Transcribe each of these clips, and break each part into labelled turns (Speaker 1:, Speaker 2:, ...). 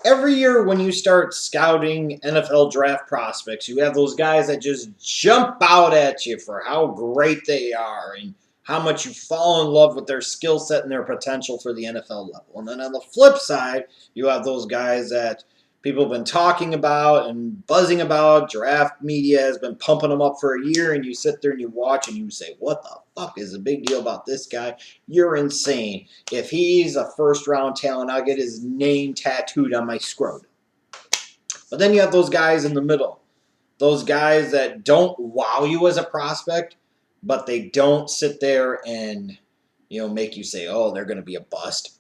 Speaker 1: every year when you start scouting NFL draft prospects, you have those guys that just jump out at you for how great they are and how much you fall in love with their skill set and their potential for the NFL level. And then on the flip side, you have those guys that people have been talking about and buzzing about. Draft media has been pumping them up for a year, and you sit there and you watch and you say, what the fuck is the big deal about this guy? You're insane. If he's a first round talent, I'll get his name tattooed on my scrotum. But then you have those guys in the middle. Those guys that don't wow you as a prospect, but they don't sit there and make you say, oh, they're going to be a bust.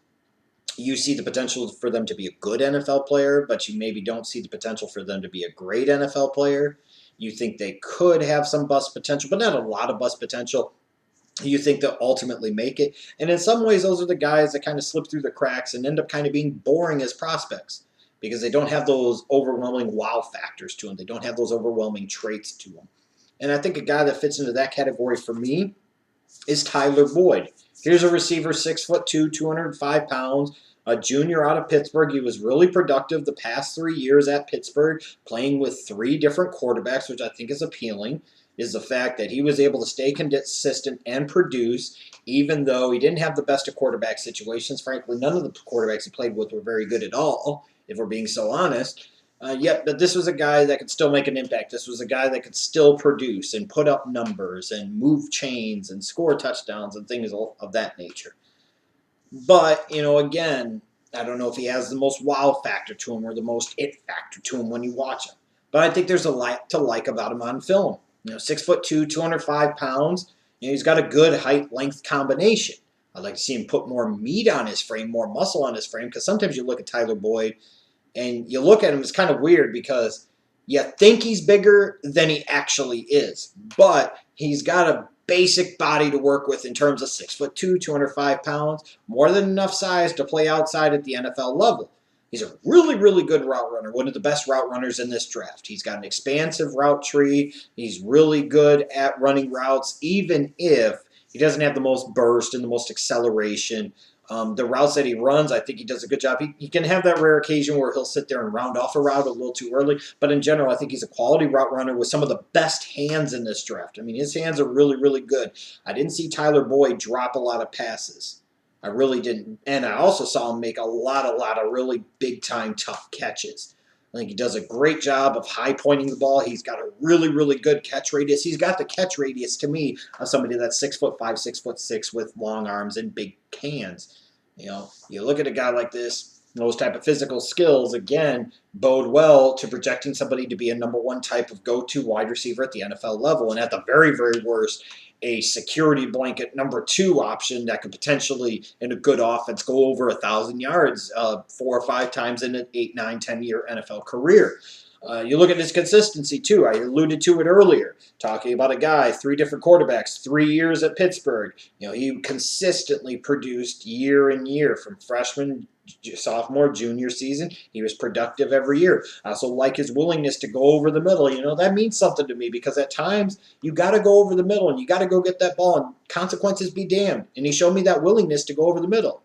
Speaker 1: You see the potential for them to be a good NFL player, but you maybe don't see the potential for them to be a great NFL player. You think they could have some bust potential, but not a lot of bust potential. You think they'll ultimately make it. And in some ways, those are the guys that kind of slip through the cracks and end up kind of being boring as prospects because they don't have those overwhelming wow factors to them. They don't have those overwhelming traits to them. And I think a guy that fits into that category for me is Tyler Boyd. Here's a receiver, 6'2", 205 pounds, a junior out of Pittsburgh. He was really productive the past 3 years at Pittsburgh, playing with 3 different quarterbacks, which I think is appealing, is the fact that he was able to stay consistent and produce, even though he didn't have the best of quarterback situations. Frankly, none of the quarterbacks he played with were very good at all, if we're being so honest. But this was a guy that could still make an impact. This was a guy that could still produce and put up numbers and move chains and score touchdowns and things of that nature. But, again, I don't know if he has the most wow factor to him or the most it factor to him when you watch him. But I think there's a lot to like about him on film. 6'2", 205 pounds. He's got a good height-length combination. I'd like to see him put more meat on his frame, more muscle on his frame, because sometimes you look at Tyler Boyd and you look at him, it's kind of weird because you think he's bigger than he actually is. But he's got a basic body to work with in terms of 6'2", 205 pounds, more than enough size to play outside at the NFL level. He's a really, really good route runner, one of the best route runners in this draft. He's got an expansive route tree. He's really good at running routes, even if he doesn't have the most burst and the most acceleration. The routes that he runs, I think he does a good job. He can have that rare occasion where he'll sit there and round off a route a little too early. But in general, I think he's a quality route runner with some of the best hands in this draft. I mean, his hands are really, really good. I didn't see Tyler Boyd drop a lot of passes. I really didn't. And I also saw him make a lot of really big-time tough catches. I think he does a great job of high-pointing the ball. He's got a really, really good catch radius. He's got the catch radius, to me, of somebody that's 6'5", 6'6", with long arms and big hands. You look at a guy like this, those type of physical skills, again, bode well to projecting somebody to be a number 1 type of go-to wide receiver at the NFL level. And at the very, very worst, a security blanket number 2 option that could potentially, in a good offense, go over 1,000 yards 4 or 5 times in an 8, 9, 10-year NFL career. You look at his consistency, too. I alluded to it earlier, talking about a guy, 3 different quarterbacks, 3 years at Pittsburgh. He consistently produced year and year from freshman, sophomore, junior season. He was productive every year. I also like his willingness to go over the middle. That means something to me because at times you got to go over the middle and you got to go get that ball and consequences be damned. And he showed me that willingness to go over the middle.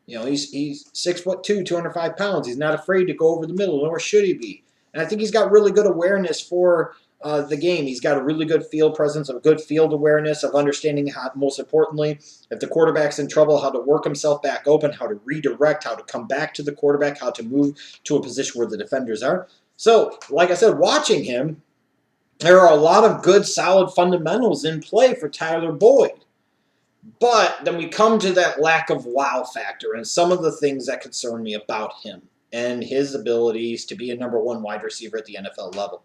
Speaker 1: He's 6'2", 205 pounds. He's not afraid to go over the middle, nor should he be. And I think he's got really good awareness for the game. He's got a really good field presence, a good field awareness of understanding how, most importantly, if the quarterback's in trouble, how to work himself back open, how to redirect, how to come back to the quarterback, how to move to a position where the defenders are. So, like I said, watching him, there are a lot of good, solid fundamentals in play for Tyler Boyd. But then we come to that lack of wow factor and some of the things that concern me about him and his abilities to be a number 1 wide receiver at the NFL level.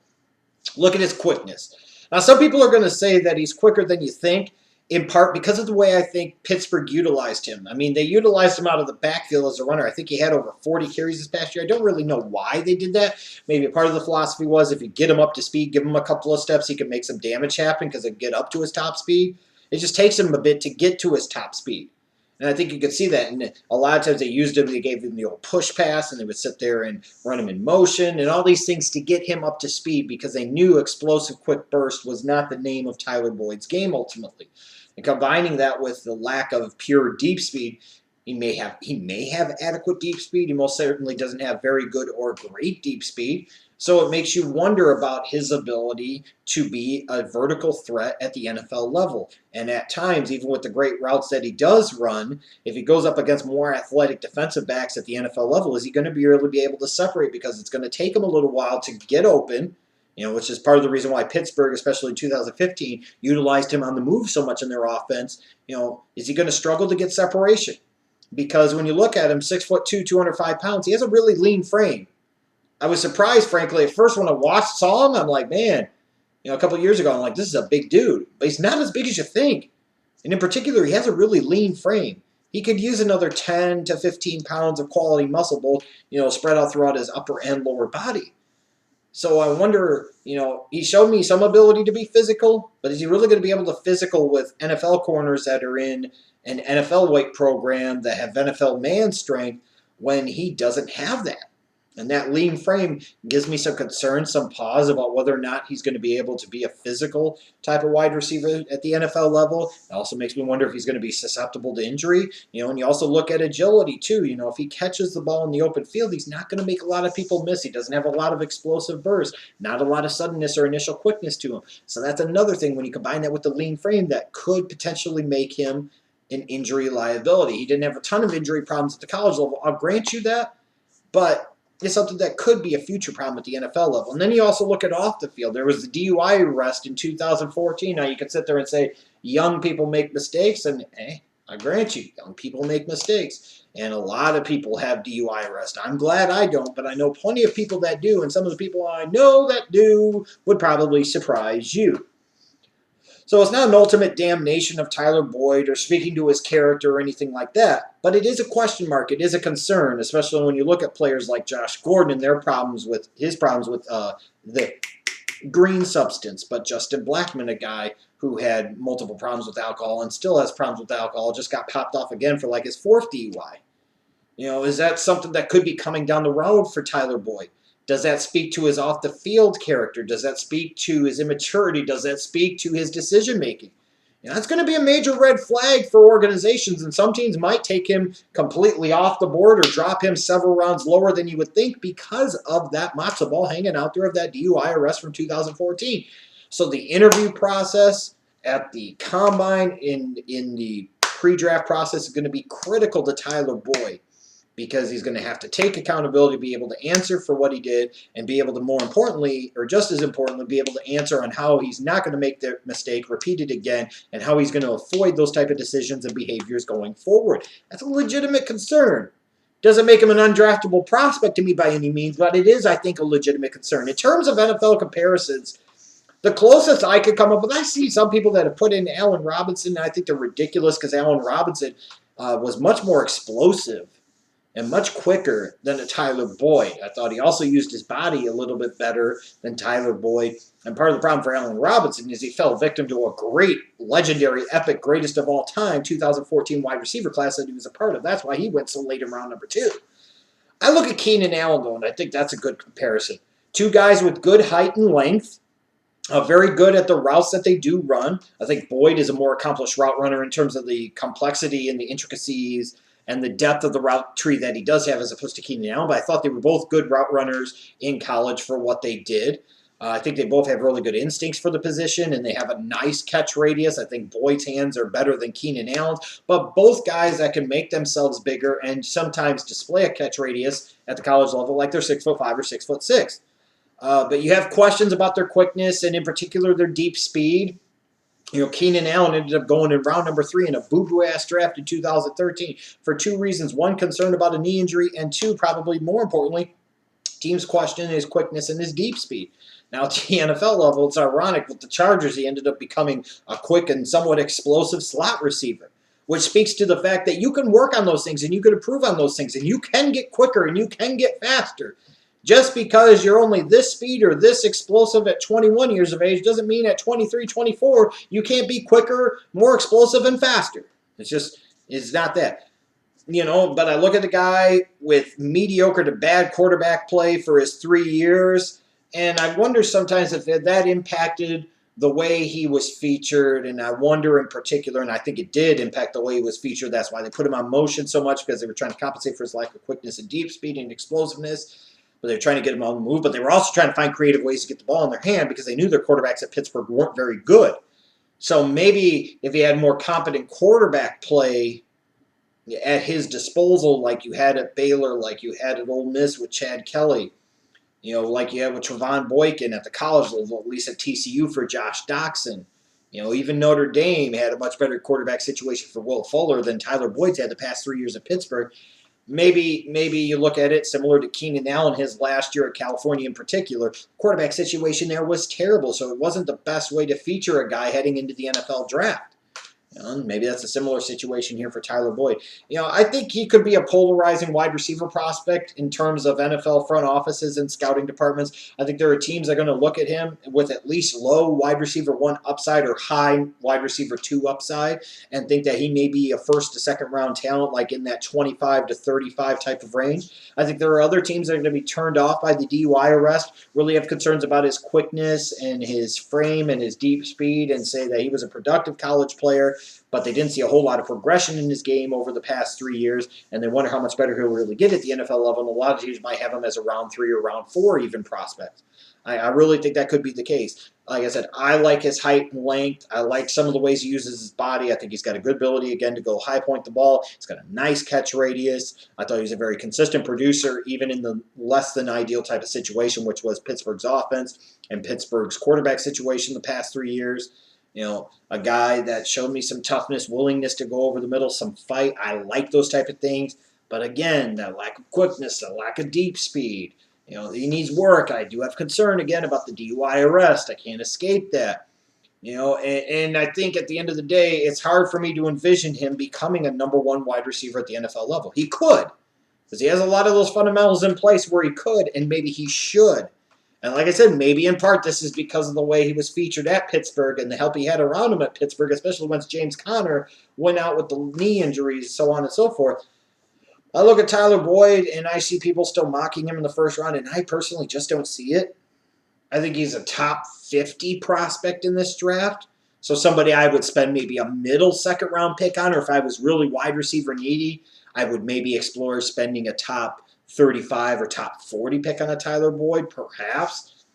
Speaker 1: Look at his quickness. Now, some people are going to say that he's quicker than you think, in part because of the way I think Pittsburgh utilized him. I mean, they utilized him out of the backfield as a runner. I think he had over 40 carries this past year. I don't really know why they did that. Maybe a part of the philosophy was if you get him up to speed, give him a couple of steps, he could make some damage happen because he'd get up to his top speed. It just takes him a bit to get to his top speed. And I think you could see that. And a lot of times they used him, they gave him the old push pass, and they would sit there and run him in motion and all these things to get him up to speed because they knew explosive quick burst was not the name of Tyler Boyd's game ultimately. And combining that with the lack of pure deep speed, He may have adequate deep speed. He most certainly doesn't have very good or great deep speed. So it makes you wonder about his ability to be a vertical threat at the NFL level. And at times, even with the great routes that he does run, if he goes up against more athletic defensive backs at the NFL level, is he going to be able to separate? Because it's going to take him a little while to get open, which is part of the reason why Pittsburgh, especially in 2015, utilized him on the move so much in their offense. Is he going to struggle to get separation? Because when you look at him, 6'2", 205 pounds, he has a really lean frame. I was surprised, frankly, at first when I saw him. I'm like, man, a couple of years ago, I'm like, this is a big dude. But he's not as big as you think. And in particular, he has a really lean frame. He could use another 10 to 15 pounds of quality muscle, both, spread out throughout his upper and lower body. So I wonder, he showed me some ability to be physical, but is he really going to be able to physical with NFL corners that are in an NFL weight program that have NFL man strength when he doesn't have that? And that lean frame gives me some concern, some pause about whether or not he's going to be able to be a physical type of wide receiver at the NFL level. It also makes me wonder if he's going to be susceptible to injury. And you also look at agility too. If he catches the ball in the open field, he's not going to make a lot of people miss. He doesn't have a lot of explosive bursts, not a lot of suddenness or initial quickness to him. So that's another thing when you combine that with the lean frame that could potentially make him an injury liability. He didn't have a ton of injury problems at the college level. I'll grant you that, but it's something that could be a future problem at the NFL level. And then you also look at off the field. There was the DUI arrest in 2014. Now you could sit there and say young people make mistakes, and I grant you, young people make mistakes. And a lot of people have DUI arrest. I'm glad I don't, but I know plenty of people that do, and some of the people I know that do would probably surprise you. So it's not an ultimate damnation of Tyler Boyd or speaking to his character or anything like that, but it is a question mark. It is a concern, especially when you look at players like Josh Gordon and his problems with the green substance. But Justin Blackmon, a guy who had multiple problems with alcohol and still has problems with alcohol, just got popped off again for like his fourth DUI. Is that something that could be coming down the road for Tyler Boyd? Does that speak to his off-the-field character? Does that speak to his immaturity? Does that speak to his decision-making? That's going to be a major red flag for organizations, and some teams might take him completely off the board or drop him several rounds lower than you would think because of that matzo ball hanging out there of that DUI arrest from 2014. So the interview process at the combine in the pre-draft process is going to be critical to Tyler Boyd, because he's going to have to take accountability, be able to answer for what he did, and be able to, more importantly, or just as importantly, be able to answer on how he's not going to make the mistake, repeat it again, and how he's going to avoid those type of decisions and behaviors going forward. That's a legitimate concern. Doesn't make him an undraftable prospect to me by any means, but it is, I think, a legitimate concern. In terms of NFL comparisons, the closest I could come up with, I see some people that have put in Allen Robinson, and I think they're ridiculous because Allen Robinson was much more explosive and much quicker than a Tyler Boyd. I thought he also used his body a little bit better than Tyler Boyd. And part of the problem for Allen Robinson is he fell victim to a great, legendary, epic, greatest of all time 2014 wide receiver class that he was a part of. That's why he went so late in round number 2. I look at Keenan Allen, though, and I think that's a good comparison. Two guys with good height and length, very good at the routes that they do run. I think Boyd is a more accomplished route runner in terms of the complexity and the intricacies and the depth of the route tree that he does have as opposed to Keenan Allen. But I thought they were both good route runners in college for what they did. I think they both have really good instincts for the position, and they have a nice catch radius. I think Boyd's hands are better than Keenan Allen's, but both guys that can make themselves bigger and sometimes display a catch radius at the college level like they're 6'5" or 6'6". But you have questions about their quickness and in particular their deep speed. Keenan Allen ended up going in round number 3 in a boo-boo-ass draft in 2013 for 2 reasons. 1, concerned about a knee injury, and 2, probably more importantly, teams question his quickness and his deep speed. Now, at the NFL level, it's ironic. With the Chargers, he ended up becoming a quick and somewhat explosive slot receiver, which speaks to the fact that you can work on those things and you can improve on those things and you can get quicker and you can get faster. Just because you're only this speed or this explosive at 21 years of age doesn't mean at 23, 24, you can't be quicker, more explosive, and faster. It's not that. But I look at the guy with mediocre to bad quarterback play for his 3 years, and I wonder sometimes if that impacted the way he was featured, and I wonder in particular, and I think it did impact the way he was featured. That's why they put him on motion so much, because they were trying to compensate for his lack of quickness and deep speed and explosiveness. But they were trying to get him on the move, but they were also trying to find creative ways to get the ball in their hand because they knew their quarterbacks at Pittsburgh weren't very good. So maybe if he had more competent quarterback play at his disposal, like you had at Baylor, like you had at Ole Miss with Chad Kelly, like you had with Trevon Boykin at the college level, at least at TCU for Josh Doxson. Even Notre Dame had a much better quarterback situation for Will Fuller than Tyler Boyd's had the past 3 years at Pittsburgh. Maybe you look at it similar to Keenan Allen his last year at California in particular. Quarterback situation there was terrible, so it wasn't the best way to feature a guy heading into the NFL draft. Maybe that's a similar situation here for Tyler Boyd. I think he could be a polarizing wide receiver prospect in terms of NFL front offices and scouting departments. I think there are teams that are going to look at him with at least low wide receiver 1 upside or high wide receiver 2 upside and think that he may be a first to second round talent, like in that 25 to 35 type of range. I think there are other teams that are going to be turned off by the DUI arrest, really have concerns about his quickness and his frame and his deep speed, and say that he was a productive college player, but they didn't see a whole lot of progression in his game over the past 3 years, and they wonder how much better he'll really get at the NFL level. And a lot of teams might have him as a round 3 or round 4 even prospect. I really think that could be the case. Like I said, I like his height and length. I like some of the ways he uses his body. I think he's got a good ability, again, to go high point the ball. He's got a nice catch radius. I thought he was a very consistent producer, even in the less than ideal type of situation, which was Pittsburgh's offense and Pittsburgh's quarterback situation the past 3 years. A guy that showed me some toughness, willingness to go over the middle, some fight. I like those type of things. But again, that lack of quickness, the lack of deep speed, he needs work. I do have concern, again, about the DUI arrest. I can't escape that. And I think at the end of the day, it's hard for me to envision him becoming a number 1 wide receiver at the NFL level. He could, because he has a lot of those fundamentals in place where he could, and maybe he should. And like I said, maybe in part this is because of the way he was featured at Pittsburgh and the help he had around him at Pittsburgh, especially once James Conner went out with the knee injuries, so on and so forth. I look at Tyler Boyd, and I see people still mocking him in the first round, and I personally just don't see it. I think he's a top 50 prospect in this draft. So somebody I would spend maybe a middle second round pick on, or if I was really wide receiver needy, I would maybe explore spending a top 35 or top 40 pick on a Tyler Boyd, perhaps.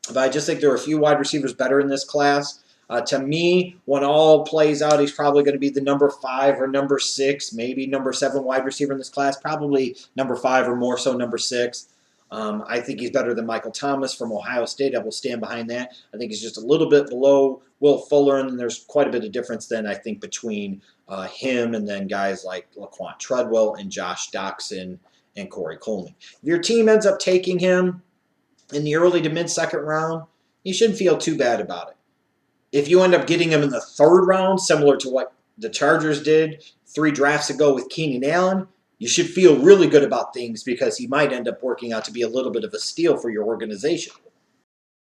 Speaker 1: But I just think there are a few wide receivers better in this class. To me, when all plays out, he's probably going to be the number 5 or number 6, maybe number 7 wide receiver in this class, probably number 5 or more so number 6. I think he's better than Michael Thomas from Ohio State. I will stand behind that. I think he's just a little bit below Will Fuller, and there's quite a bit of difference then, I think, between him and then guys like Laquan Treadwell and Josh Doxson and Corey Coleman. If your team ends up taking him in the early to mid-second round, you shouldn't feel too bad about it. If you end up getting him in the 3rd round, similar to what the Chargers did 3 drafts ago with Keenan Allen, you should feel really good about things because he might end up working out to be a little bit of a steal for your organization.